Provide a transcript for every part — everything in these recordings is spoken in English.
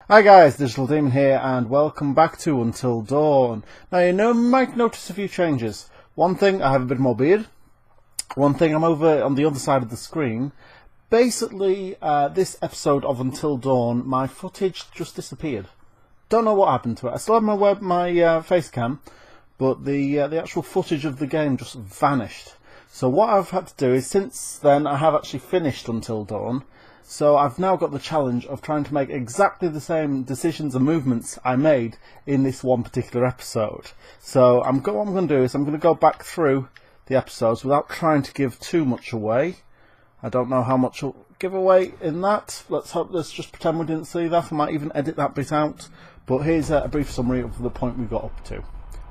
Hi guys, Digital Demon here, and welcome back to Until Dawn. Now you might notice a few changes. One thing, I have a bit more beard. One thing, I'm over on the other side of the screen. Basically, this episode of Until Dawn, my footage just disappeared. Don't know what happened to it. I still have my face cam, but the actual footage of the game just vanished. So what I've had to do is, since then, I have actually finished Until Dawn. So I've now got the challenge of trying to make exactly the same decisions and movements I made in this one particular episode. So what I'm going to do is I'm going to go back through the episodes without trying to give too much away. I don't know how much I'll give away in that. Let's just pretend we didn't see that. I might even edit that bit out. But here's a brief summary of the point we got up to.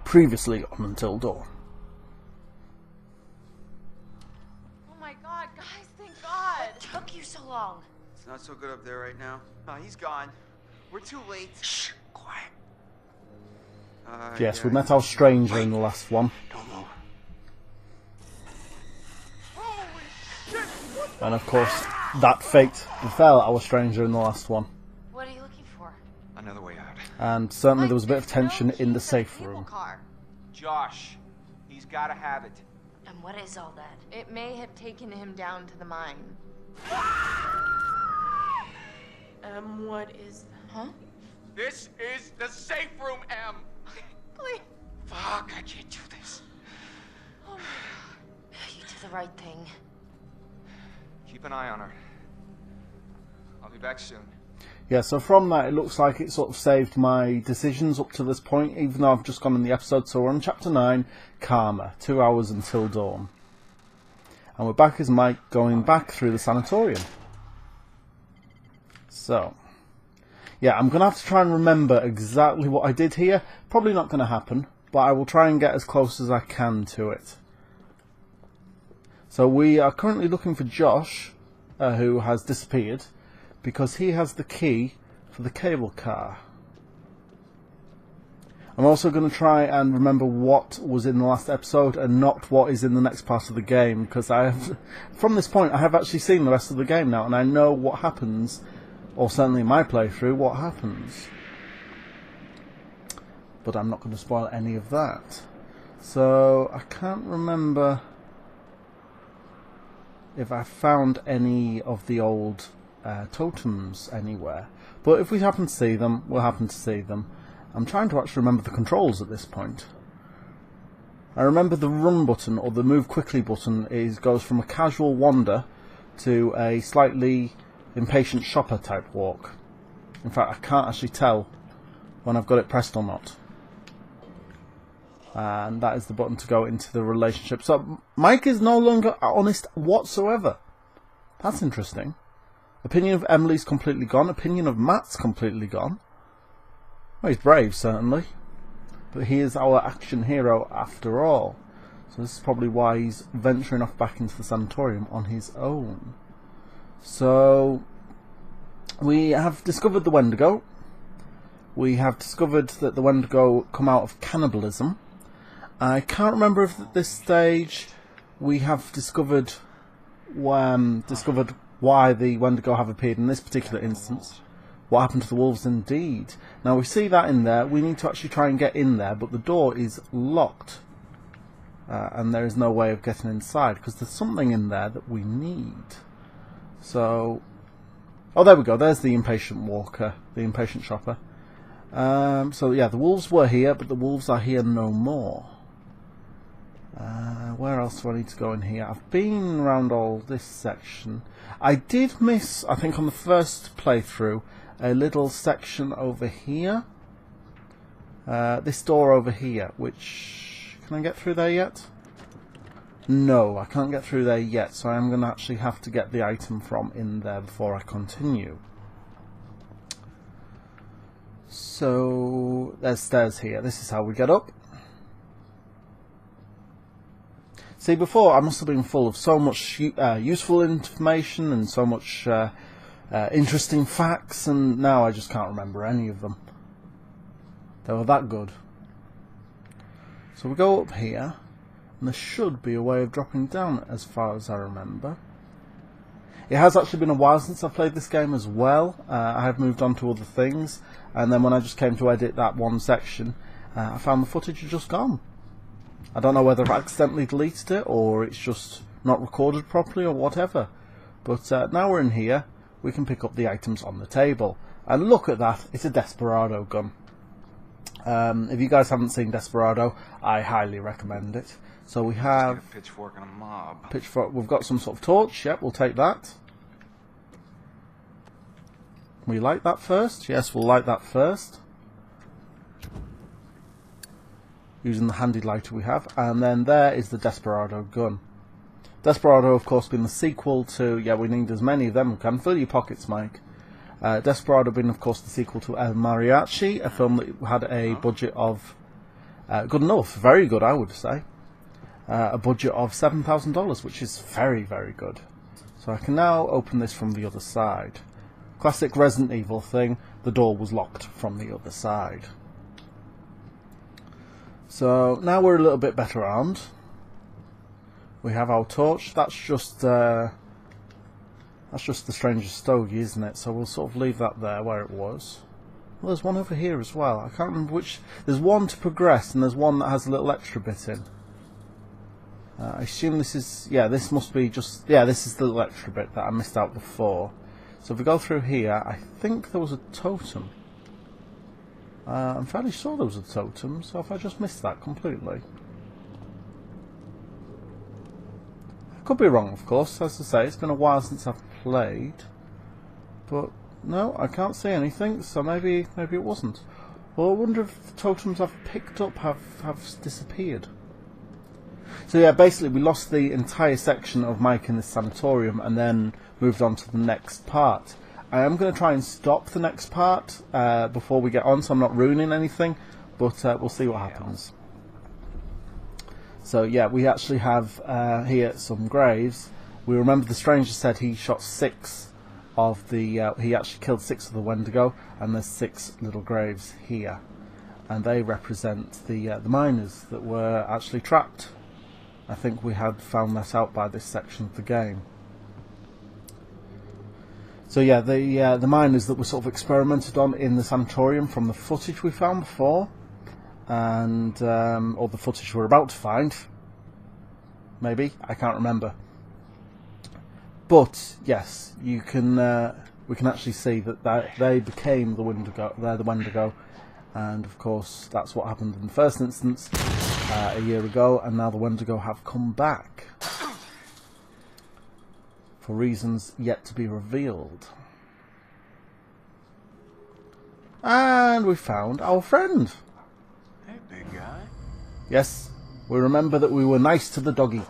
Previously on Until Dawn. What took you so long? It's not so good up there right now. He's gone. We're too late. Shh, quiet. Yes, we met our stranger in the last one. Don't move. And of course, that fate befell our stranger in the last one. What are you looking for? Another way out. And certainly there was a bit of tension in the safe room. Josh, he's gotta have it. And what is all that? It may have taken him down to the mine. What is... Huh? This is the safe room, Em. Please. Fuck, I can't do this. Oh my God. You did the right thing. Keep an eye on her. I'll be back soon. Yeah, so from that it looks like it sort of saved my decisions up to this point, even though I've just gone in the episode. So we're on Chapter 9, Karma, 2 hours until dawn. And we're back as Mike going back through the sanatorium. So, yeah, I'm going to have to try and remember exactly what I did here. Probably not going to happen, but I will try and get as close as I can to it. So we are currently looking for Josh, who has disappeared, because he has the key for the cable car. I'm also going to try and remember what was in the last episode and not what is in the next part of the game, because from this point I have actually seen the rest of the game now and I know what happens, or certainly in my playthrough, what happens. But I'm not going to spoil any of that. So I can't remember if I found any of the old totems anywhere, but if we happen to see them, we'll happen to see them. I'm trying to actually remember the controls at this point. I remember the run button, or the move quickly button, goes from a casual wander to a slightly impatient shopper type walk. In fact, I can't actually tell when I've got it pressed or not. And that is the button to go into the relationship. So Mike is no longer honest whatsoever. That's interesting. Opinion of Emily's completely gone. Opinion of Matt's completely gone. Well, he's brave, certainly. But he is our action hero after all. So this is probably why he's venturing off back into the sanatorium on his own. So we have discovered the Wendigo. We have discovered that the Wendigo come out of cannibalism. I can't remember if at this stage we have discovered why the Wendigo have appeared in this particular instance. What happened to the wolves indeed. Now we see that in there. We need to actually try and get in there, but the door is locked. And there is no way of getting inside, because there's something in there that we need. So, oh, there we go. There's the impatient walker, the impatient shopper. So yeah, the wolves were here, but the wolves are here no more. Where else do I need to go in here? I've been around all this section. I did miss, I think on the first playthrough, a little section over here. This door over here, which... Can I get through there yet? No, I can't get through there yet, so I'm going to actually have to get the item from in there before I continue. So, there's stairs here. This is how we get up. See, before I must have been full of so much useful information and so much interesting facts, and now I just can't remember any of them. They were that good. So we go up here, and there should be a way of dropping down as far as I remember. It has actually been a while since I've played this game as well. I have moved on to other things, and then when I just came to edit that one section, I found the footage had just gone. I don't know whether I've accidentally deleted it, or it's just not recorded properly, or whatever. But now we're in here, we can pick up the items on the table. And look at that, it's a Desperado gun. If you guys haven't seen Desperado, I highly recommend it. So we have a pitchfork and a mob. Pitchfork. We've got some sort of torch. Yep, we'll take that. We light that first. Yes, we'll light that first. Using the handy lighter we have. And then there is the Desperado gun. Desperado, of course, being the sequel to... Yeah, we need as many of them as we can. Fill your pockets, Mike. Desperado being, of course, the sequel to El Mariachi, a film that had a budget of... good enough. Very good, I would say. A budget of $7,000, which is very, very good. So I can now open this from the other side. Classic Resident Evil thing, the door was locked from the other side. So now we're a little bit better armed. We have our torch. That's just the stranger's stogie, isn't it? So we'll sort of leave that there where it was. Well, there's one over here as well. I can't remember which. There's one to progress, and there's one that has a little extra bit in. I assume this is... Yeah, this must be just... Yeah, this is the little extra bit that I missed out before. So if we go through here, I think there was a totem. I'm fairly sure there was a totem, so if I just missed that completely. I could be wrong, of course. As I say, it's been a while since I've played. But, no, I can't see anything, so maybe it wasn't. Well, I wonder if the totems I've picked up have disappeared. So yeah, basically we lost the entire section of Mike in the sanatorium and then moved on to the next part. I am going to try and stop the next part before we get on, so I'm not ruining anything, but we'll see what happens. So yeah, we actually have here some graves. We remember the stranger said he shot 6 of the... he actually killed 6 of the Wendigo, and there's 6 little graves here. And they represent the miners that were actually trapped. I think we had found that out by this section of the game. So yeah, the miners that were sort of experimented on in the sanatorium from the footage we found before, and or the footage we're about to find. Maybe, I can't remember. But yes, you can. We can actually see that they became the Wendigo. They're the Wendigo, and of course that's what happened in the first instance. A year ago, and now the Wendigo have come back for reasons yet to be revealed. And we found our friend. Hey, big guy. Yes, we remember that we were nice to the doggy,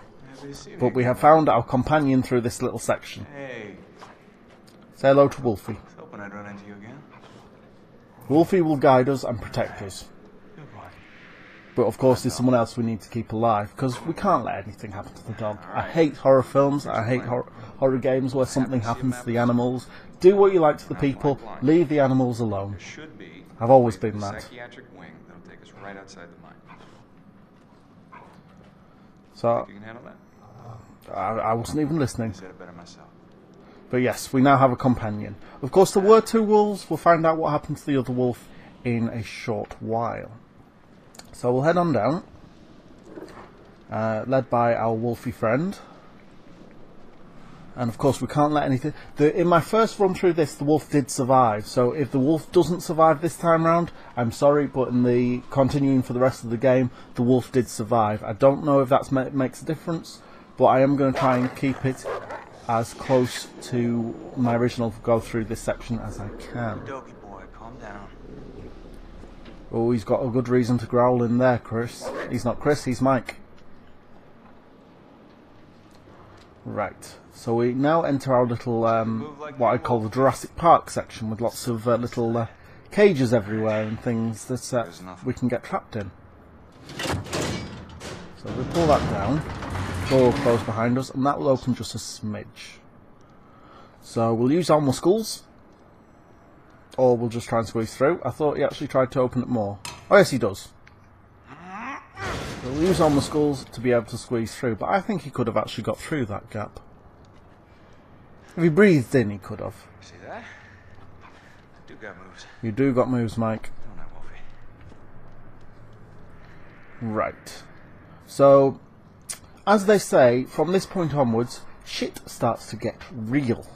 but we have found our companion through this little section. Hey. Say hello to Wolfie. I was hoping I'd run into you again. Wolfie will guide us and protect us. But of course there's someone else we need to keep alive, because we can't let anything happen to the dog. I hate horror films, I hate horror games where something happens to the animals. Do what you like to the people, leave the animals alone. I've always been that. Psychiatric wing that'll take us right outside the mine. So You can handle that? I wasn't even listening. I said it better myself. But yes, we now have a companion. Of course there were 2 wolves, we'll find out what happened to the other wolf in a short while. So we'll head on down, led by our wolfy friend. And of course we can't let anything... in my first run through this, the wolf did survive. So if the wolf doesn't survive this time round, I'm sorry, but in the continuing for the rest of the game, the wolf did survive. I don't know if that makes a difference, but I am going to try and keep it as close to my original go through this section as I can. Doggy boy, calm down. Oh, he's got a good reason to growl in there, Chris. He's not Chris, he's Mike. Right, so we now enter our little, what I call the Jurassic Park section, with lots of little cages everywhere and things that we can get trapped in. So we pull that down, door will close behind us, and that will open just a smidge. So we'll use our muscles. Or we'll just try and squeeze through. I thought he actually tried to open it more. Oh yes, he does. We'll use our muscles to be able to squeeze through, but I think he could have actually got through that gap. If he breathed in, he could have. See that? I do got moves. You do got moves, Mike. Don't I, Wolfie? Right. So, as they say, from this point onwards, shit starts to get real.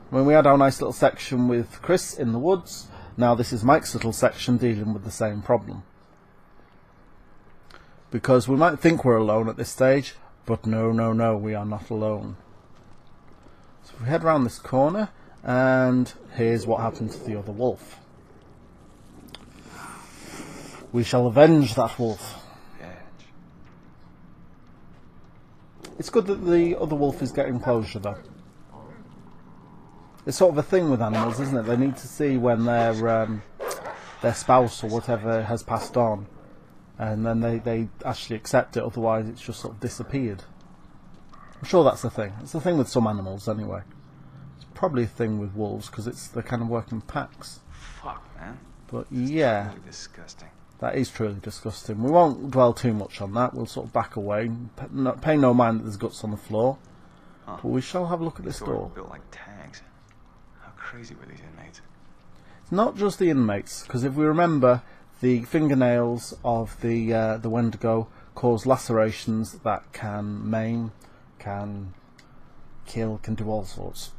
When we had our nice little section with Chris in the woods, now this is Mike's little section dealing with the same problem. Because we might think we're alone at this stage, but no, we are not alone. So we head around this corner, and here's what happened to the other wolf. We shall avenge that wolf. It's good that the other wolf is getting closure, though. It's sort of a thing with animals, isn't it? They need to see when their spouse or whatever has passed on, and then they actually accept it. Otherwise, it's just sort of disappeared. I'm sure that's the thing. It's the thing with some animals, anyway. It's probably a thing with wolves because they kind of work in packs. Fuck, man. But yeah, Really disgusting. that is truly disgusting. We won't dwell too much on that. We'll sort of back away, pay no mind that there's guts on the floor. Huh. But we shall have a look at this Sort of door. built like tanks. How crazy were these inmates? It's not just the inmates, because if we remember, the fingernails of the Wendigo cause lacerations that can maim, can kill, can do all sorts.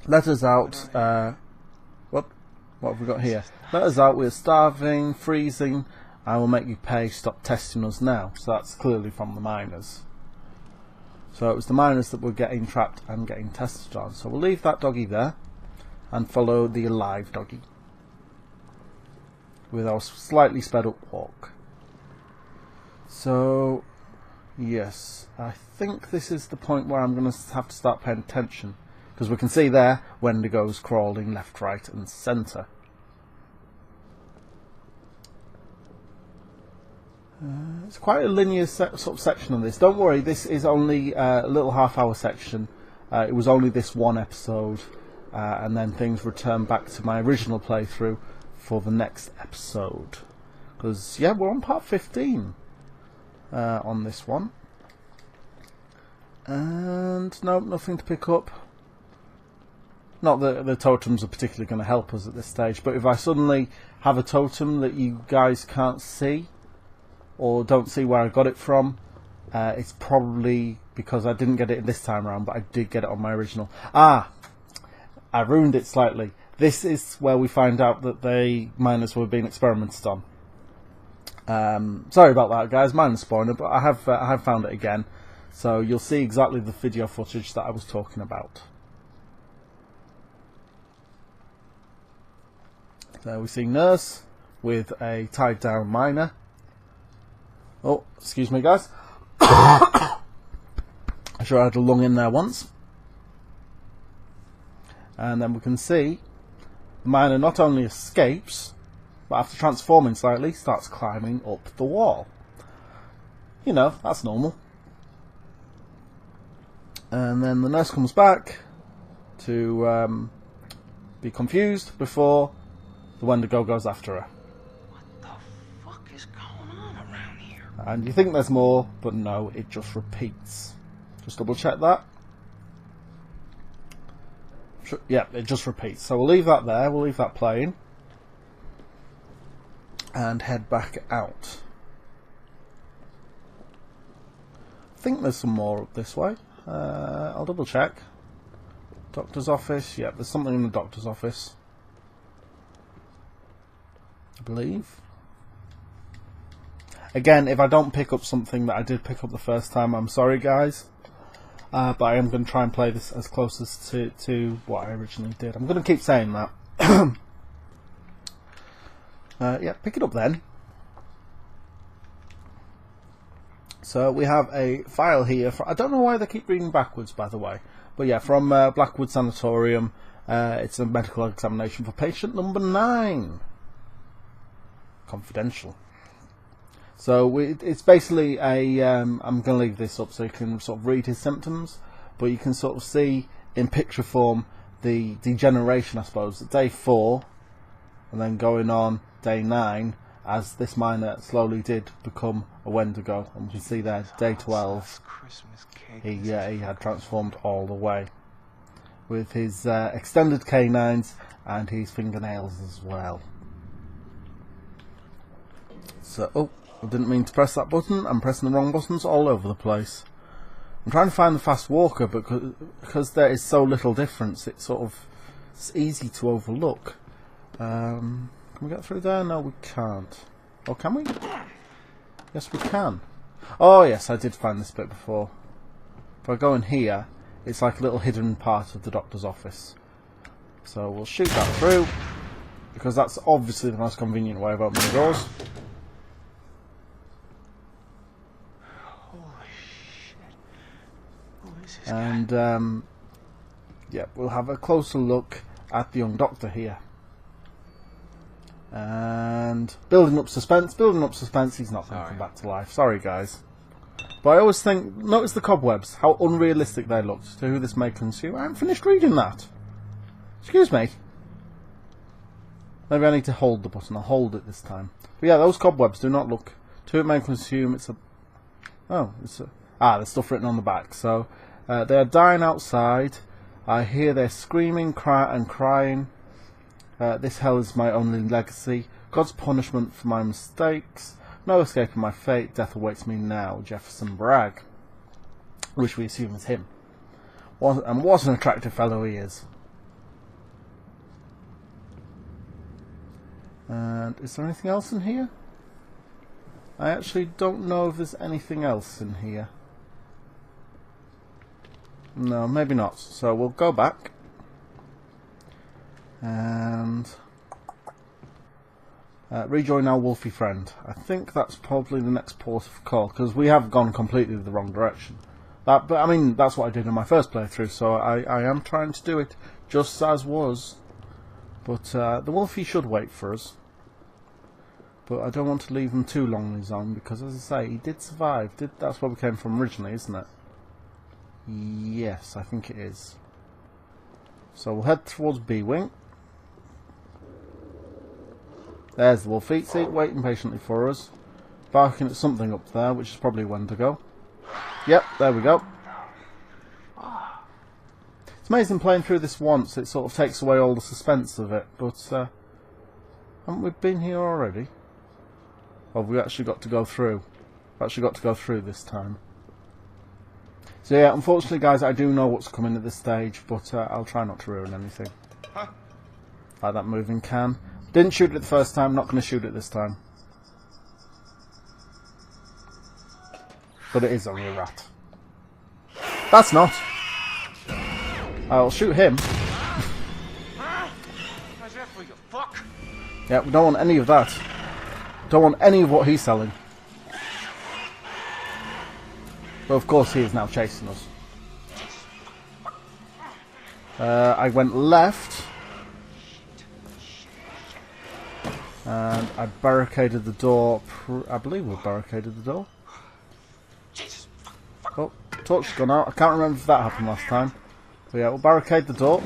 Let us out. What have we got here? Let us out. We're starving, freezing. I will make you pay. Stop testing us now. So that's clearly from the miners. So it was the miners that were getting trapped and getting tested on. So we'll leave that doggy there and follow the alive doggy with our slightly sped up walk. So yes, I think this is the point where I'm going to have to start paying attention, because we can see there Wendigos crawling left, right and centre. It's quite a linear sort of section on this. Don't worry, this is only a little half-hour section. It was only this one episode, and then things return back to my original playthrough for the next episode. Because, yeah, we're on part 15 on this one. And, no, nothing to pick up. Not that the totems are particularly going to help us at this stage, but if I suddenly have a totem that you guys can't see, or don't see where I got it from, it's probably because I didn't get it this time around, but I did get it on my original. I ruined it slightly. This is where we find out that the miners were being experimented on. Sorry about that, guys. Minor spoiler, but I have found it again, so you'll see exactly the video footage that I was talking about. There we see Nurse with a tied down miner. Oh, excuse me, guys. I'm sure I had a lung in there once. And then we can see the miner not only escapes, but after transforming slightly, starts climbing up the wall. You know, that's normal. And then the nurse comes back to be confused before the Wendigo goes after her. And you think there's more, but no, it just repeats. Just double check that. Yeah, it just repeats. So we'll leave that there, we'll leave that playing. And head back out. I think there's some more up this way. I'll double check. Doctor's office, yeah, there's something in the doctor's office, I believe. Again, if I don't pick up something that I did pick up the first time, I'm sorry, guys. But I am going to try and play this as close as to what I originally did. I'm going to keep saying that. Yeah, pick it up then. So we have a file here. I don't know why they keep reading backwards, by the way. But yeah, from Blackwood Sanatorium. It's a medical examination for patient number 9. Confidential. So it's basically a, I'm going to leave this up so you can sort of read his symptoms, but you can sort of see in picture form the degeneration, I suppose, at day 4, and then going on day 9, as this miner slowly did become a Wendigo. And we can see there, day 12, Christmas cake. he had transformed all the way. With his extended canines and his fingernails as well. So, oh, I didn't mean to press that button. I'm pressing the wrong buttons all over the place. I'm trying to find the fast walker, but because there is so little difference, it's easy to overlook. Can we get through there? No, we can't. Oh, can we? Yes, we can. Oh, yes, I did find this bit before. If I go in here, it's like a little hidden part of the doctor's office. So we'll shoot that through, because that's obviously the most convenient way of opening doors. Holy shit. Who is this And, yeah, we'll have a closer look at the young doctor here. And building up suspense, he's not going to come back to life. Sorry, guys. But I always think, notice the cobwebs, how unrealistic they looked to who this may consume. I haven't finished reading that. Excuse me. Maybe I need to hold the button. I'll hold it this time. But yeah, those cobwebs do not look to who it may consume. It's a... Oh, it's a... Ah, there's stuff written on the back. So, they are dying outside. I hear they're screaming and crying. This hell is my only legacy. God's punishment for my mistakes. No escaping my fate. Death awaits me now. Jefferson Bragg. Which we assume is him. And what an attractive fellow he is. And is there anything else in here? I actually don't know if there's anything else in here. No, maybe not. So we'll go back. And rejoin our wolfy friend. I think that's probably the next port of call, because we have gone completely the wrong direction. But I mean, that's what I did in my first playthrough, so I am trying to do it just as was. But the wolfie should wait for us. But I don't want to leave him too long on his own, because as I say, he did survive. That's where we came from originally, isn't it? Yes, I think it is. So we'll head towards B-Wing. There's the wolfie, see, waiting patiently for us. Barking at something up there, which is probably a Wendigo. Yep, there we go. It's amazing playing through this once, it sort of takes away all the suspense of it, but haven't we been here already? Or have we actually got to go through? We've actually got to go through this time. So yeah, unfortunately guys, I do know what's coming at this stage, but I'll try not to ruin anything. Like that moving can. Didn't shoot it the first time, not going to shoot it this time. But it is only a rat. That's not. I'll shoot him. Yeah, we don't want any of that. Don't want any of what he's selling. But of course he is now chasing us. I went left. And I barricaded the door. I believe we barricaded the door. Oh, torch has gone out. I can't remember if that happened last time. But yeah, we'll barricade the door.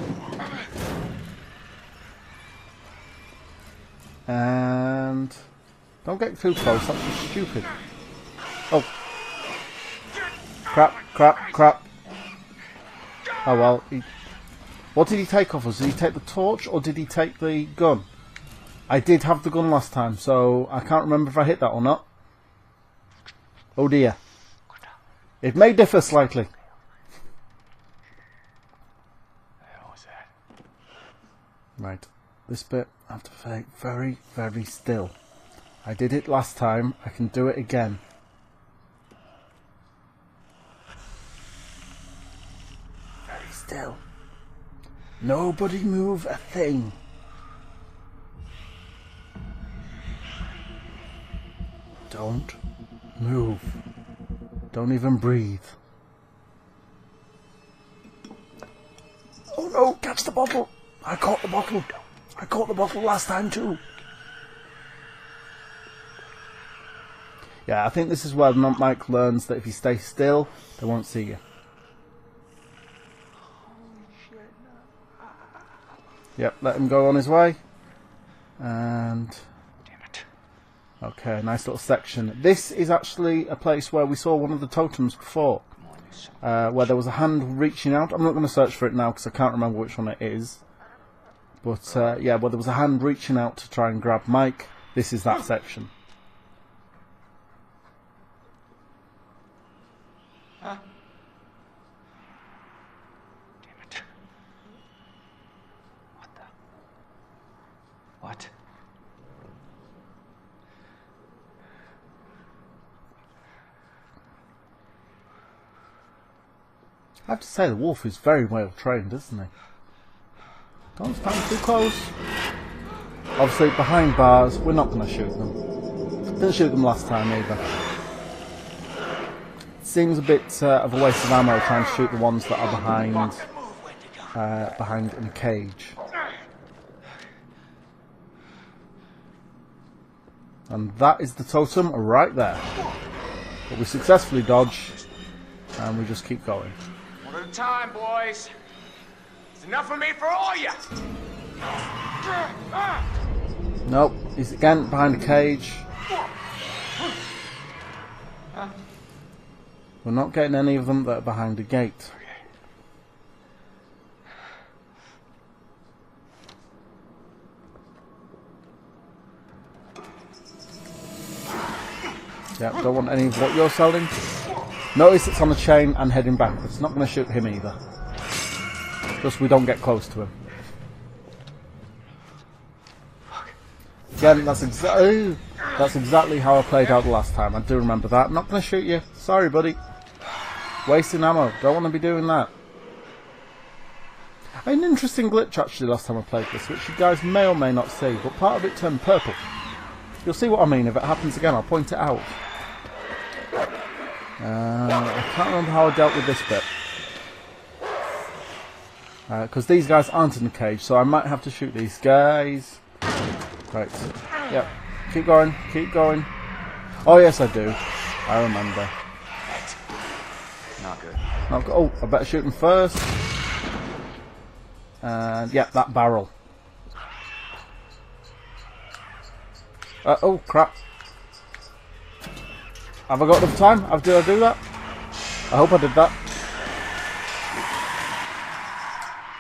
And don't get too close, that's just stupid. Oh. Crap, crap, crap. Oh well. What did he take off us? Did he take the torch or did he take the gun? I did have the gun last time, so I can't remember if I hit that or not. Oh dear. It may differ slightly. Right, this bit I have to be very, very still. I did it last time, I can do it again. Very still. Nobody move a thing. Don't move. Don't even breathe. Oh no, catch the bottle! I caught the bottle. I caught the bottle last time too. Yeah, I think this is where Mike learns that if you stay still, they won't see you. Yep, let him go on his way. And... damn it. Okay, nice little section. This is actually a place where we saw one of the totems before. Where there was a hand reaching out. I'm not going to search for it now because I can't remember which one it is. But yeah, where there was a hand reaching out to try and grab Mike. This is that section. Huh? Damn it. What the? What? I have to say, the wolf is very well trained, isn't he? Don't stand too close. Obviously, behind bars, we're not going to shoot them. Didn't shoot them last time either. Seems a bit of a waste of ammo trying to shoot the ones that are behind in a cage. And that is the totem right there. But we successfully dodge, and we just keep going. One at a time, boys. It's enough of me for all of you. Nope, he's again behind a cage. We're not getting any of them that are behind a gate. Yeah, don't want any of what you're selling. Notice it's on a chain and heading backwards. Not going to shoot him either. Just we don't get close to him. Again, that's exactly how I played out the last time. I do remember that. Not going to shoot you. Sorry, buddy. Wasting ammo. Don't want to be doing that. I had an interesting glitch actually last time I played this, which you guys may or may not see, but part of it turned purple. You'll see what I mean if it happens again. I'll point it out. I can't remember how I dealt with this bit. Because these guys aren't in the cage, so I might have to shoot these guys. Right. Yep. Keep going. Keep going. Oh, yes, I do. I remember. Not good. Not good. Oh, I better shoot them first. And, yeah, that barrel. Oh, crap. Have I got enough time? Did I do that? I hope I did that.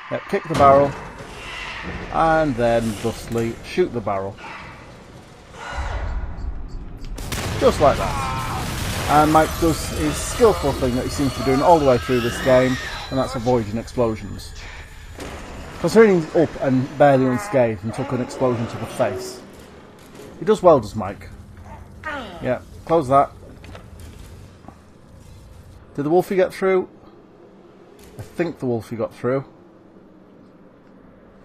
Yep, kick the barrel. And then thusly shoot the barrel. Just like that. And Mike does his skillful thing that he seems to be doing all the way through this game, and that's avoiding explosions. Considering he's up and barely unscathed and took an explosion to the face. He does well, does Mike. Yeah, close that. Did the wolfie get through? I think the wolfie got through.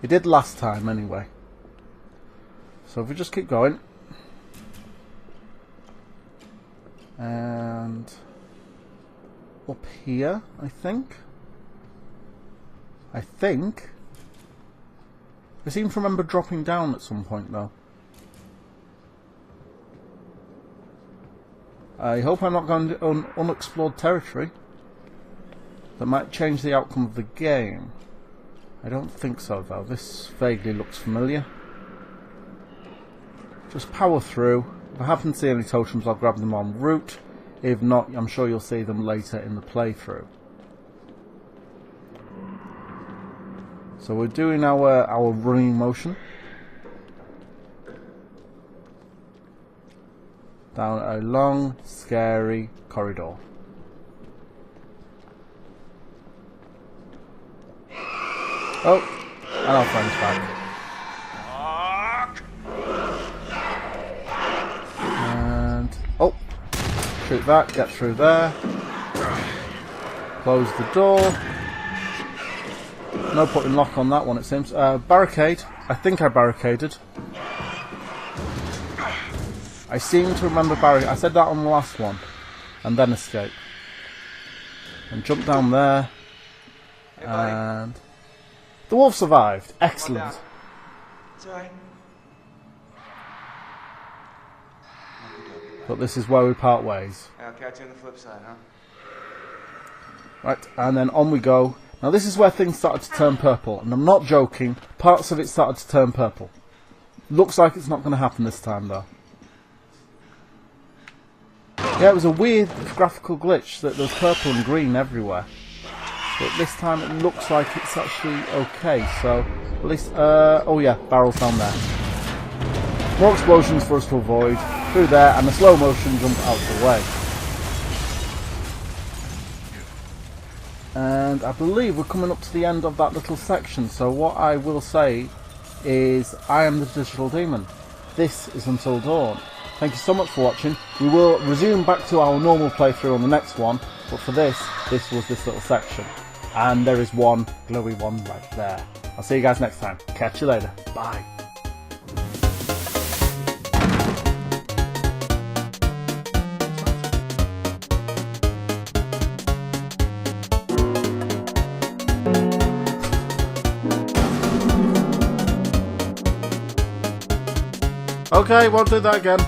He did last time anyway. So if we just keep going. And up here, I think. I seem to remember dropping down at some point though. I hope I'm not going to unexplored territory. That might change the outcome of the game. I don't think so though. This vaguely looks familiar. Just power through. If I happen to see any totems, I'll grab them en route. If not, I'm sure you'll see them later in the playthrough. So we're doing our running motion. Down a long, scary corridor. Oh, and our friend's back. And, oh, shoot that, get through there. Close the door. No putting lock on that one, it seems. Barricade. I think I barricaded. I seem to remember barricade. I said that on the last one. And then escape. And jump down there. Hey, and the wolf survived. Excellent. It's alright. But this is where we part ways. I'll catch you on the flip side, huh? Right, and then on we go. Now this is where things started to turn purple, and I'm not joking, parts of it started to turn purple. Looks like it's not going to happen this time though. Yeah, it was a weird graphical glitch that there was purple and green everywhere. But this time it looks like it's actually okay, so at least, oh yeah, barrels down there. More explosions for us to avoid, through there, and a slow motion jump out of the way. And I believe we're coming up to the end of that little section, so what I will say is, I am the Digital Demon. This is Until Dawn. Thank you so much for watching. We will resume back to our normal playthrough on the next one, but for this was this little section. And there is one glowy one right there. I'll see you guys next time. Catch you later. Bye. Okay, won't do that again.